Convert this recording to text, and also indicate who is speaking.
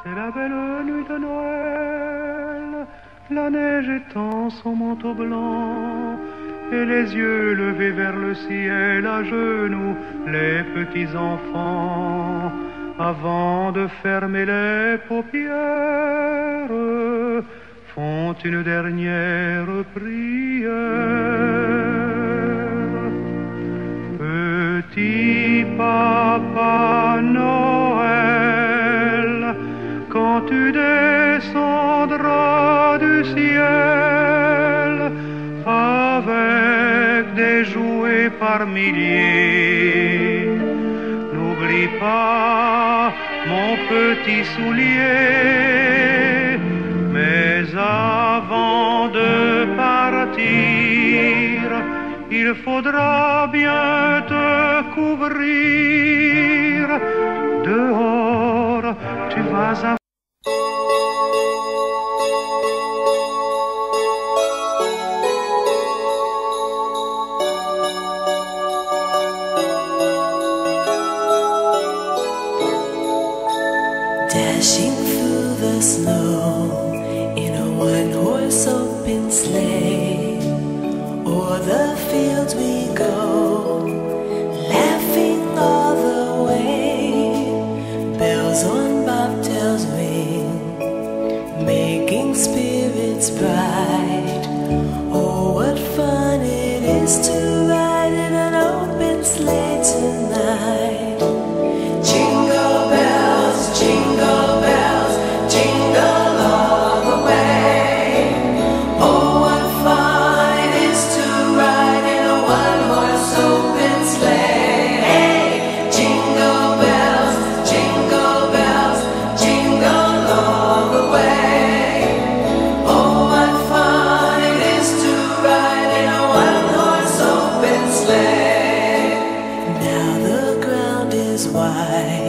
Speaker 1: C'est la belle nuit de Noël, la neige étend son manteau blanc, et les yeux levés vers le ciel, à genoux, les petits enfants, avant de fermer les paupières, font une dernière prière. Petit Papa Noël, quand tu descendras du ciel avec des jouets par milliers, n'oublie pas mon petit soulier. Mais avant de partir, il faudra bien te couvrir. Dehors, tu vas avoir
Speaker 2: dashing through the snow in a one-horse open sleigh. O'er the fields we go, laughing all the way. Bells on bobtails ring, making spirits bright. Oh, what fun it is to ride in an open sleigh tonight. Jingle bells, jingle bells, jingle all the way. Oh, what fun it is to ride in a one-horse open sleigh. Hey, jingle bells, jingle all the way. Oh, what fun it is to ride in a one-horse open sleigh. Now the ground is wide,